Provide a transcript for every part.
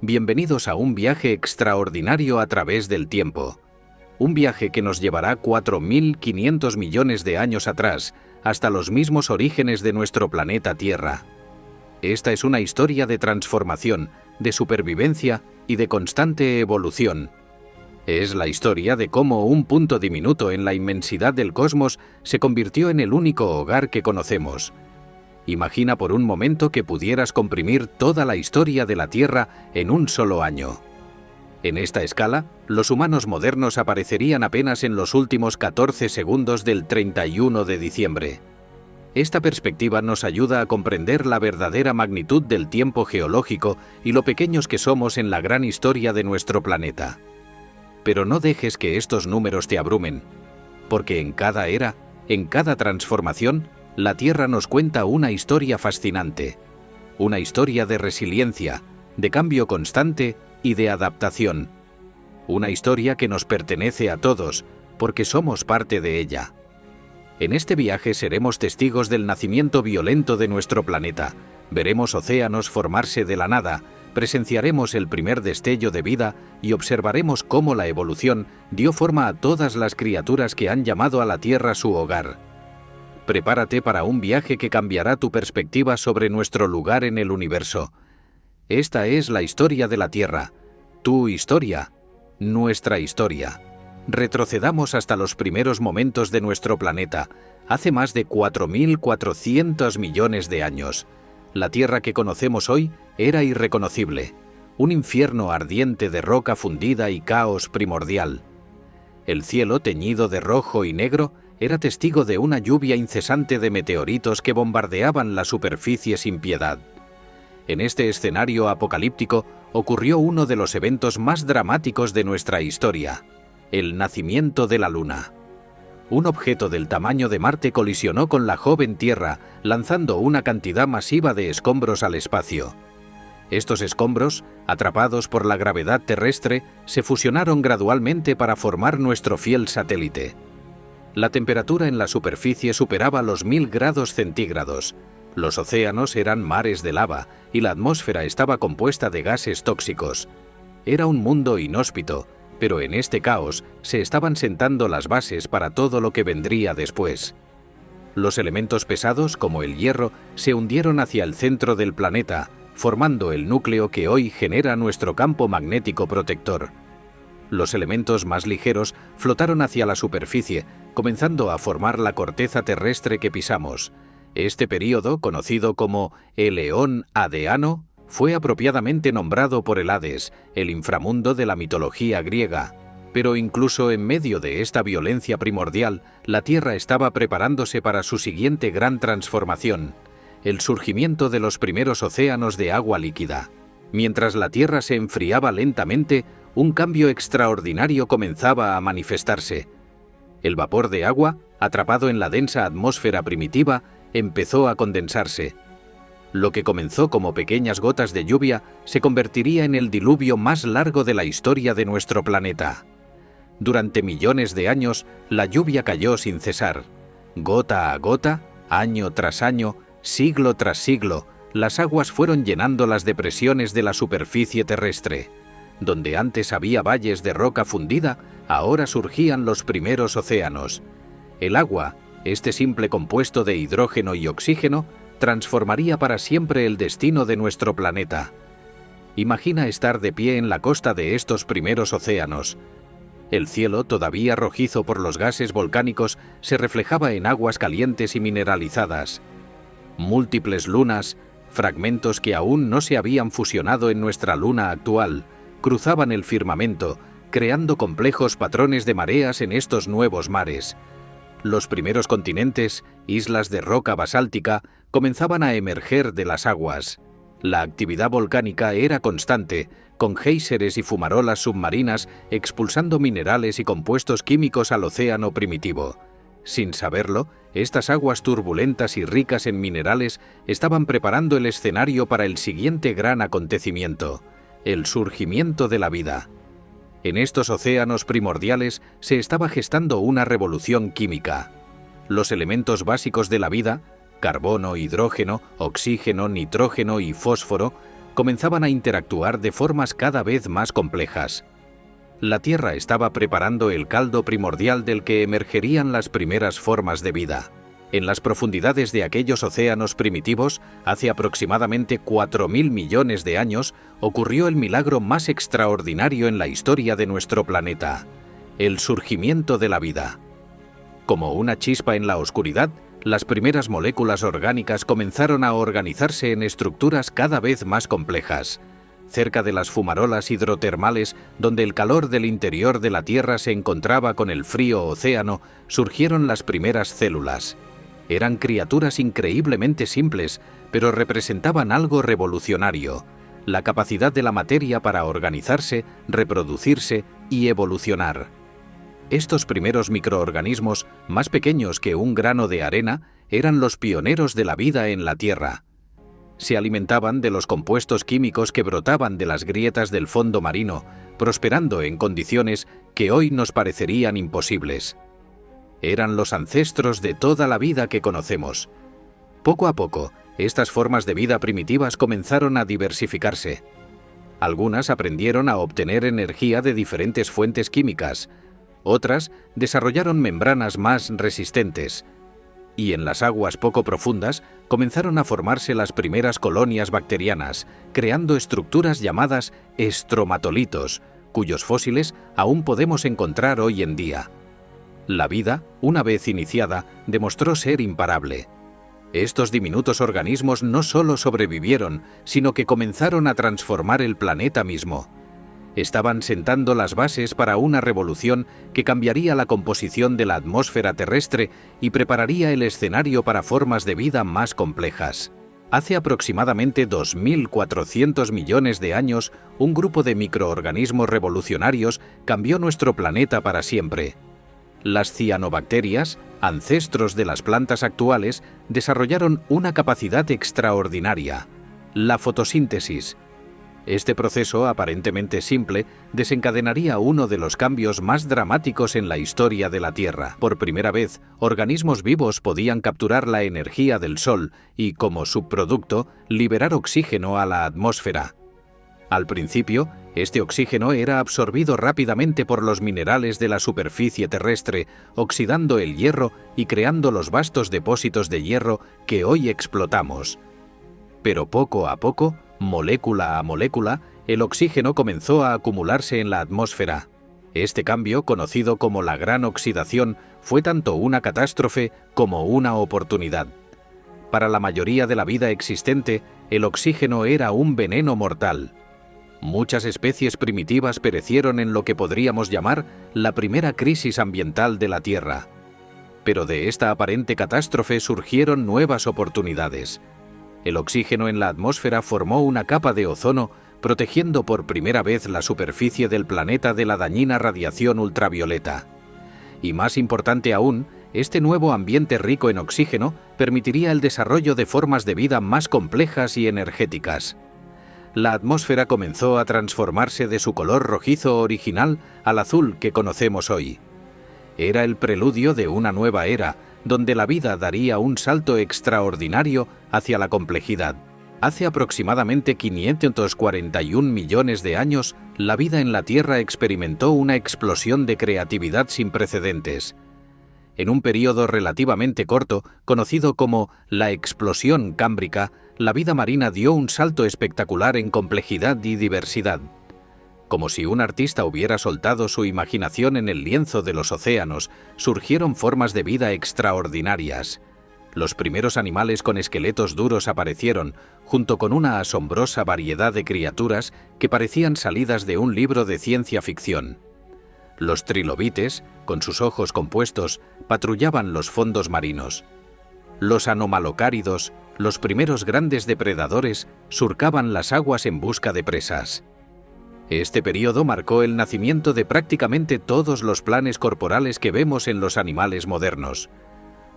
Bienvenidos a un viaje extraordinario a través del tiempo. Un viaje que nos llevará 4.500 millones de años atrás, hasta los mismos orígenes de nuestro planeta Tierra. Esta es una historia de transformación, de supervivencia y de constante evolución. Es la historia de cómo un punto diminuto en la inmensidad del cosmos se convirtió en el único hogar que conocemos. Imagina por un momento que pudieras comprimir toda la historia de la Tierra en un solo año. En esta escala, los humanos modernos aparecerían apenas en los últimos 14 segundos del 31 de diciembre. Esta perspectiva nos ayuda a comprender la verdadera magnitud del tiempo geológico y lo pequeños que somos en la gran historia de nuestro planeta. Pero no dejes que estos números te abrumen, porque en cada era, en cada transformación, la Tierra nos cuenta una historia fascinante, una historia de resiliencia, de cambio constante y de adaptación. Una historia que nos pertenece a todos, porque somos parte de ella. En este viaje seremos testigos del nacimiento violento de nuestro planeta, veremos océanos formarse de la nada, presenciaremos el primer destello de vida y observaremos cómo la evolución dio forma a todas las criaturas que han llamado a la Tierra su hogar. Prepárate para un viaje que cambiará tu perspectiva sobre nuestro lugar en el universo. Esta es la historia de la Tierra, tu historia, nuestra historia. Retrocedamos hasta los primeros momentos de nuestro planeta, hace más de 4.400 millones de años. La Tierra que conocemos hoy era irreconocible, un infierno ardiente de roca fundida y caos primordial. El cielo, teñido de rojo y negro, era testigo de una lluvia incesante de meteoritos que bombardeaban la superficie sin piedad. En este escenario apocalíptico ocurrió uno de los eventos más dramáticos de nuestra historia: el nacimiento de la Luna. Un objeto del tamaño de Marte colisionó con la joven Tierra, lanzando una cantidad masiva de escombros al espacio. Estos escombros, atrapados por la gravedad terrestre, se fusionaron gradualmente para formar nuestro fiel satélite. La temperatura en la superficie superaba los 1000 grados centígrados. Los océanos eran mares de lava y la atmósfera estaba compuesta de gases tóxicos. Era un mundo inhóspito, pero en este caos se estaban sentando las bases para todo lo que vendría después. Los elementos pesados, como el hierro, se hundieron hacia el centro del planeta, formando el núcleo que hoy genera nuestro campo magnético protector. Los elementos más ligeros flotaron hacia la superficie, comenzando a formar la corteza terrestre que pisamos. Este período, conocido como el Eón Hadeano, fue apropiadamente nombrado por el Hades, el inframundo de la mitología griega. Pero incluso en medio de esta violencia primordial, la Tierra estaba preparándose para su siguiente gran transformación: el surgimiento de los primeros océanos de agua líquida. Mientras la Tierra se enfriaba lentamente, un cambio extraordinario comenzaba a manifestarse. El vapor de agua, atrapado en la densa atmósfera primitiva, empezó a condensarse. Lo que comenzó como pequeñas gotas de lluvia se convertiría en el diluvio más largo de la historia de nuestro planeta. Durante millones de años, la lluvia cayó sin cesar. Gota a gota, año tras año, siglo tras siglo, las aguas fueron llenando las depresiones de la superficie terrestre. Donde antes había valles de roca fundida, ahora surgían los primeros océanos. El agua, este simple compuesto de hidrógeno y oxígeno, transformaría para siempre el destino de nuestro planeta. Imagina estar de pie en la costa de estos primeros océanos. El cielo, todavía rojizo por los gases volcánicos, se reflejaba en aguas calientes y mineralizadas. Múltiples lunas, fragmentos que aún no se habían fusionado en nuestra luna actual, cruzaban el firmamento, creando complejos patrones de mareas en estos nuevos mares. Los primeros continentes, islas de roca basáltica, comenzaban a emerger de las aguas. La actividad volcánica era constante, con géiseres y fumarolas submarinas expulsando minerales y compuestos químicos al océano primitivo. Sin saberlo, estas aguas turbulentas y ricas en minerales estaban preparando el escenario para el siguiente gran acontecimiento: el surgimiento de la vida. En estos océanos primordiales se estaba gestando una revolución química. Los elementos básicos de la vida, carbono, hidrógeno, oxígeno, nitrógeno y fósforo, comenzaban a interactuar de formas cada vez más complejas. La Tierra estaba preparando el caldo primordial del que emergerían las primeras formas de vida. En las profundidades de aquellos océanos primitivos, hace aproximadamente 4.000 millones de años, ocurrió el milagro más extraordinario en la historia de nuestro planeta: el surgimiento de la vida. Como una chispa en la oscuridad, las primeras moléculas orgánicas comenzaron a organizarse en estructuras cada vez más complejas. Cerca de las fumarolas hidrotermales, donde el calor del interior de la Tierra se encontraba con el frío océano, surgieron las primeras células. Eran criaturas increíblemente simples, pero representaban algo revolucionario: la capacidad de la materia para organizarse, reproducirse y evolucionar. Estos primeros microorganismos, más pequeños que un grano de arena, eran los pioneros de la vida en la Tierra. Se alimentaban de los compuestos químicos que brotaban de las grietas del fondo marino, prosperando en condiciones que hoy nos parecerían imposibles. Eran los ancestros de toda la vida que conocemos. Poco a poco, estas formas de vida primitivas comenzaron a diversificarse. Algunas aprendieron a obtener energía de diferentes fuentes químicas, otras desarrollaron membranas más resistentes, y en las aguas poco profundas comenzaron a formarse las primeras colonias bacterianas, creando estructuras llamadas estromatolitos, cuyos fósiles aún podemos encontrar hoy en día. La vida, una vez iniciada, demostró ser imparable. Estos diminutos organismos no solo sobrevivieron, sino que comenzaron a transformar el planeta mismo. Estaban sentando las bases para una revolución que cambiaría la composición de la atmósfera terrestre y prepararía el escenario para formas de vida más complejas. Hace aproximadamente 2.400 millones de años, un grupo de microorganismos revolucionarios cambió nuestro planeta para siempre. Las cianobacterias, ancestros de las plantas actuales, desarrollaron una capacidad extraordinaria: la fotosíntesis. Este proceso, aparentemente simple, desencadenaría uno de los cambios más dramáticos en la historia de la Tierra. Por primera vez, organismos vivos podían capturar la energía del Sol y, como subproducto, liberar oxígeno a la atmósfera. Al principio, este oxígeno era absorbido rápidamente por los minerales de la superficie terrestre, oxidando el hierro y creando los vastos depósitos de hierro que hoy explotamos. Pero poco a poco, molécula a molécula, el oxígeno comenzó a acumularse en la atmósfera. Este cambio, conocido como la Gran Oxidación, fue tanto una catástrofe como una oportunidad. Para la mayoría de la vida existente, el oxígeno era un veneno mortal. Muchas especies primitivas perecieron en lo que podríamos llamar la primera crisis ambiental de la Tierra. Pero de esta aparente catástrofe surgieron nuevas oportunidades. El oxígeno en la atmósfera formó una capa de ozono, protegiendo por primera vez la superficie del planeta de la dañina radiación ultravioleta. Y más importante aún, este nuevo ambiente rico en oxígeno permitiría el desarrollo de formas de vida más complejas y energéticas. La atmósfera comenzó a transformarse de su color rojizo original al azul que conocemos hoy. Era el preludio de una nueva era, donde la vida daría un salto extraordinario hacia la complejidad. Hace aproximadamente 541 millones de años, la vida en la Tierra experimentó una explosión de creatividad sin precedentes. En un periodo relativamente corto, conocido como la explosión cámbrica, la vida marina dio un salto espectacular en complejidad y diversidad. Como si un artista hubiera soltado su imaginación en el lienzo de los océanos, surgieron formas de vida extraordinarias. Los primeros animales con esqueletos duros aparecieron, junto con una asombrosa variedad de criaturas que parecían salidas de un libro de ciencia ficción. Los trilobites, con sus ojos compuestos, patrullaban los fondos marinos. Los anomalocáridos, los primeros grandes depredadores, surcaban las aguas en busca de presas. Este periodo marcó el nacimiento de prácticamente todos los planes corporales que vemos en los animales modernos: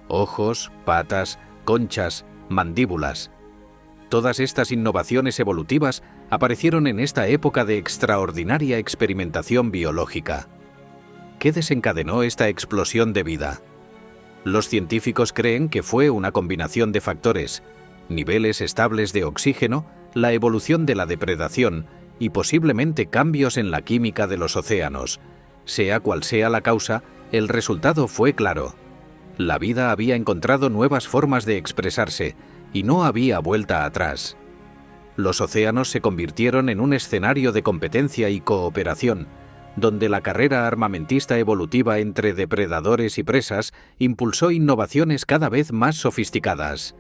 ojos, patas, conchas, mandíbulas. Todas estas innovaciones evolutivas aparecieron en esta época de extraordinaria experimentación biológica. ¿Qué desencadenó esta explosión de vida? Los científicos creen que fue una combinación de factores: niveles estables de oxígeno, la evolución de la depredación y posiblemente cambios en la química de los océanos. Sea cual sea la causa, el resultado fue claro. La vida había encontrado nuevas formas de expresarse y no había vuelta atrás. Los océanos se convirtieron en un escenario de competencia y cooperación, donde la carrera armamentista evolutiva entre depredadores y presas impulsó innovaciones cada vez más sofisticadas.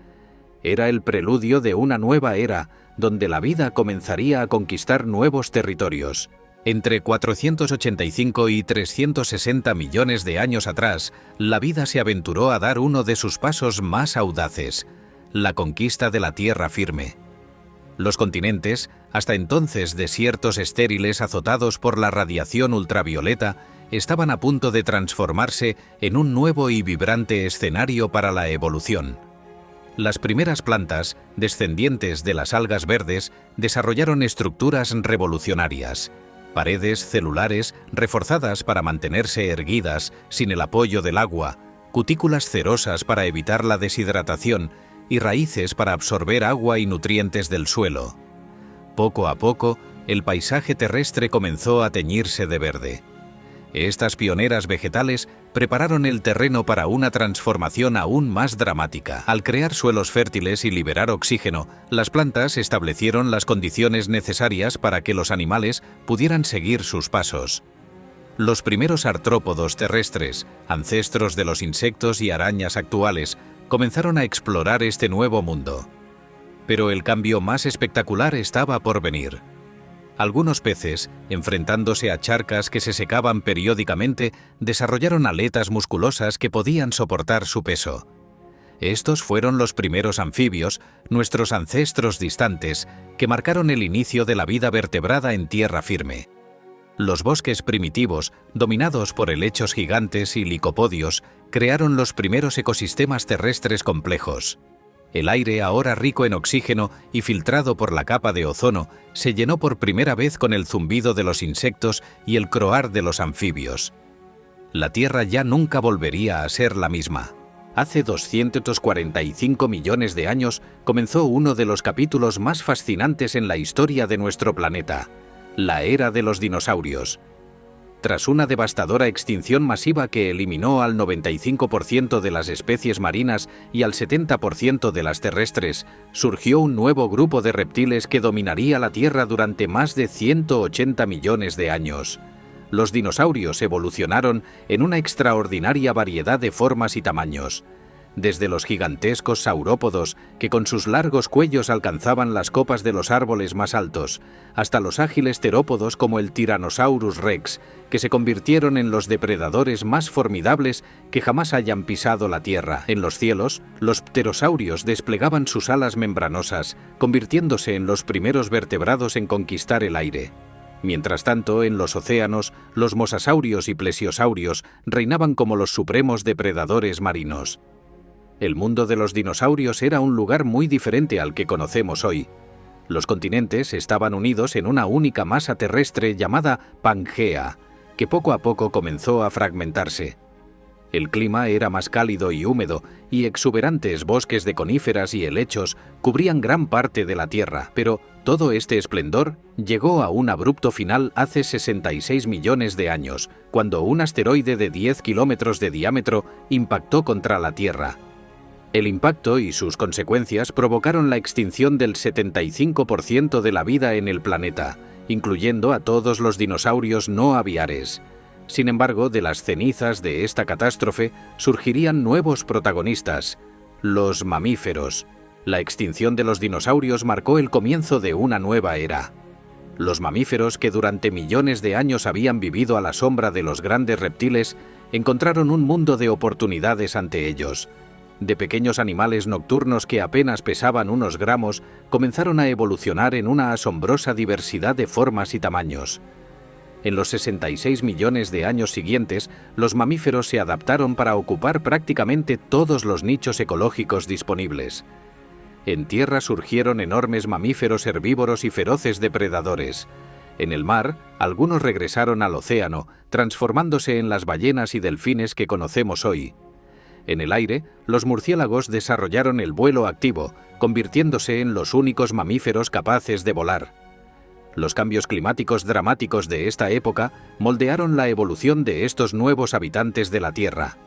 Era el preludio de una nueva era, donde la vida comenzaría a conquistar nuevos territorios. Entre 485 y 360 millones de años atrás, la vida se aventuró a dar uno de sus pasos más audaces, la conquista de la tierra firme. Los continentes, hasta entonces desiertos estériles azotados por la radiación ultravioleta, estaban a punto de transformarse en un nuevo y vibrante escenario para la evolución. Las primeras plantas, descendientes de las algas verdes, desarrollaron estructuras revolucionarias. Paredes celulares reforzadas para mantenerse erguidas sin el apoyo del agua, cutículas cerosas para evitar la deshidratación y raíces para absorber agua y nutrientes del suelo. Poco a poco, el paisaje terrestre comenzó a teñirse de verde. Estas pioneras vegetales prepararon el terreno para una transformación aún más dramática. Al crear suelos fértiles y liberar oxígeno, las plantas establecieron las condiciones necesarias para que los animales pudieran seguir sus pasos. Los primeros artrópodos terrestres, ancestros de los insectos y arañas actuales, comenzaron a explorar este nuevo mundo. Pero el cambio más espectacular estaba por venir. Algunos peces, enfrentándose a charcas que se secaban periódicamente, desarrollaron aletas musculosas que podían soportar su peso. Estos fueron los primeros anfibios, nuestros ancestros distantes, que marcaron el inicio de la vida vertebrada en tierra firme. Los bosques primitivos, dominados por helechos gigantes y licopodios, crearon los primeros ecosistemas terrestres complejos. El aire, ahora rico en oxígeno y filtrado por la capa de ozono, se llenó por primera vez con el zumbido de los insectos y el croar de los anfibios. La Tierra ya nunca volvería a ser la misma. Hace 245 millones de años comenzó uno de los capítulos más fascinantes en la historia de nuestro planeta, la era de los dinosaurios. Tras una devastadora extinción masiva que eliminó al 95% de las especies marinas y al 70% de las terrestres, surgió un nuevo grupo de reptiles que dominaría la Tierra durante más de 180 millones de años. Los dinosaurios evolucionaron en una extraordinaria variedad de formas y tamaños. Desde los gigantescos saurópodos, que con sus largos cuellos alcanzaban las copas de los árboles más altos, hasta los ágiles terópodos como el Tyrannosaurus rex, que se convirtieron en los depredadores más formidables que jamás hayan pisado la tierra. En los cielos, los pterosaurios desplegaban sus alas membranosas, convirtiéndose en los primeros vertebrados en conquistar el aire. Mientras tanto, en los océanos, los mosasaurios y plesiosaurios reinaban como los supremos depredadores marinos. El mundo de los dinosaurios era un lugar muy diferente al que conocemos hoy. Los continentes estaban unidos en una única masa terrestre llamada Pangea, que poco a poco comenzó a fragmentarse. El clima era más cálido y húmedo, y exuberantes bosques de coníferas y helechos cubrían gran parte de la Tierra, pero todo este esplendor llegó a un abrupto final hace 66 millones de años, cuando un asteroide de 10 kilómetros de diámetro impactó contra la Tierra. El impacto y sus consecuencias provocaron la extinción del 75% de la vida en el planeta, incluyendo a todos los dinosaurios no aviares. Sin embargo, de las cenizas de esta catástrofe surgirían nuevos protagonistas, los mamíferos. La extinción de los dinosaurios marcó el comienzo de una nueva era. Los mamíferos, que durante millones de años habían vivido a la sombra de los grandes reptiles, encontraron un mundo de oportunidades ante ellos. De pequeños animales nocturnos que apenas pesaban unos gramos, comenzaron a evolucionar en una asombrosa diversidad de formas y tamaños. En los 66 millones de años siguientes, los mamíferos se adaptaron para ocupar prácticamente todos los nichos ecológicos disponibles. En tierra surgieron enormes mamíferos herbívoros y feroces depredadores. En el mar, algunos regresaron al océano, transformándose en las ballenas y delfines que conocemos hoy. En el aire, los murciélagos desarrollaron el vuelo activo, convirtiéndose en los únicos mamíferos capaces de volar. Los cambios climáticos dramáticos de esta época moldearon la evolución de estos nuevos habitantes de la Tierra.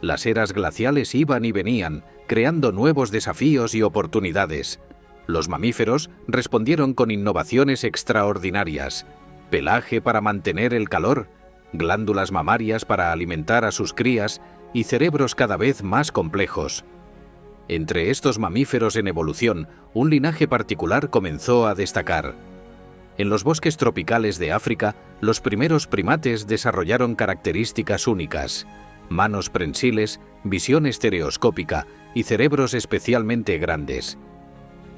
Las eras glaciales iban y venían, creando nuevos desafíos y oportunidades. Los mamíferos respondieron con innovaciones extraordinarias: pelaje para mantener el calor, glándulas mamarias para alimentar a sus crías y cerebros cada vez más complejos. Entre estos mamíferos en evolución, un linaje particular comenzó a destacar. En los bosques tropicales de África, los primeros primates desarrollaron características únicas: manos prensiles, visión estereoscópica y cerebros especialmente grandes.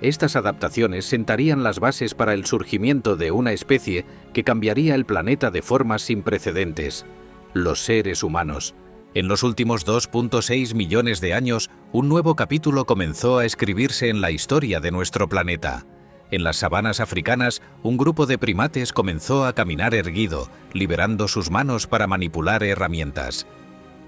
Estas adaptaciones sentarían las bases para el surgimiento de una especie que cambiaría el planeta de formas sin precedentes: los seres humanos. En los últimos 2.6 millones de años, un nuevo capítulo comenzó a escribirse en la historia de nuestro planeta. En las sabanas africanas, un grupo de primates comenzó a caminar erguido, liberando sus manos para manipular herramientas.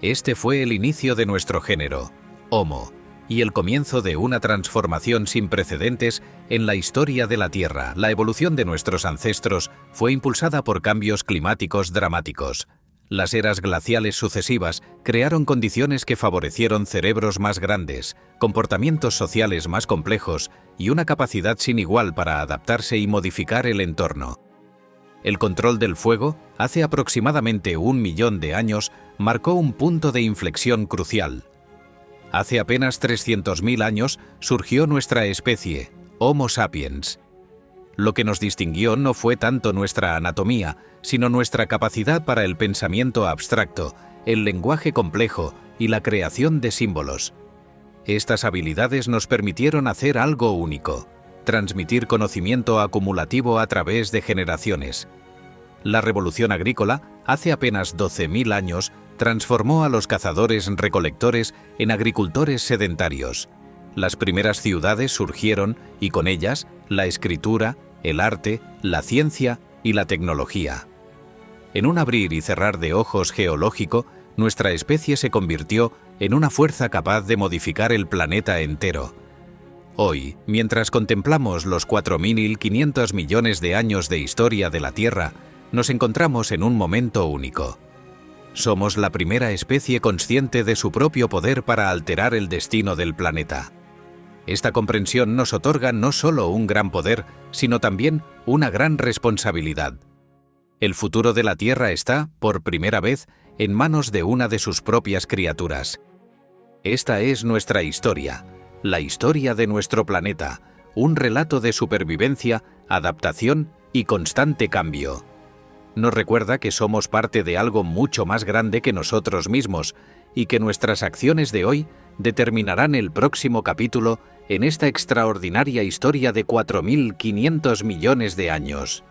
Este fue el inicio de nuestro género, Homo, y el comienzo de una transformación sin precedentes en la historia de la Tierra. La evolución de nuestros ancestros fue impulsada por cambios climáticos dramáticos. Las eras glaciales sucesivas crearon condiciones que favorecieron cerebros más grandes, comportamientos sociales más complejos y una capacidad sin igual para adaptarse y modificar el entorno. El control del fuego, hace aproximadamente 1 millón de años, marcó un punto de inflexión crucial. Hace apenas 300.000 años surgió nuestra especie, Homo sapiens. Lo que nos distinguió no fue tanto nuestra anatomía, sino nuestra capacidad para el pensamiento abstracto, el lenguaje complejo y la creación de símbolos. Estas habilidades nos permitieron hacer algo único: transmitir conocimiento acumulativo a través de generaciones. La revolución agrícola, hace apenas 12.000 años, transformó a los cazadores-recolectores en agricultores sedentarios. Las primeras ciudades surgieron y con ellas la escritura, el arte, la ciencia y la tecnología. En un abrir y cerrar de ojos geológico, nuestra especie se convirtió en una fuerza capaz de modificar el planeta entero. Hoy, mientras contemplamos los 4.500 millones de años de historia de la Tierra, nos encontramos en un momento único. Somos la primera especie consciente de su propio poder para alterar el destino del planeta. Esta comprensión nos otorga no solo un gran poder, sino también una gran responsabilidad. El futuro de la Tierra está, por primera vez, en manos de una de sus propias criaturas. Esta es nuestra historia, la historia de nuestro planeta, un relato de supervivencia, adaptación y constante cambio. Nos recuerda que somos parte de algo mucho más grande que nosotros mismos y que nuestras acciones de hoy determinarán el próximo capítulo en esta extraordinaria historia de 4.500 millones de años.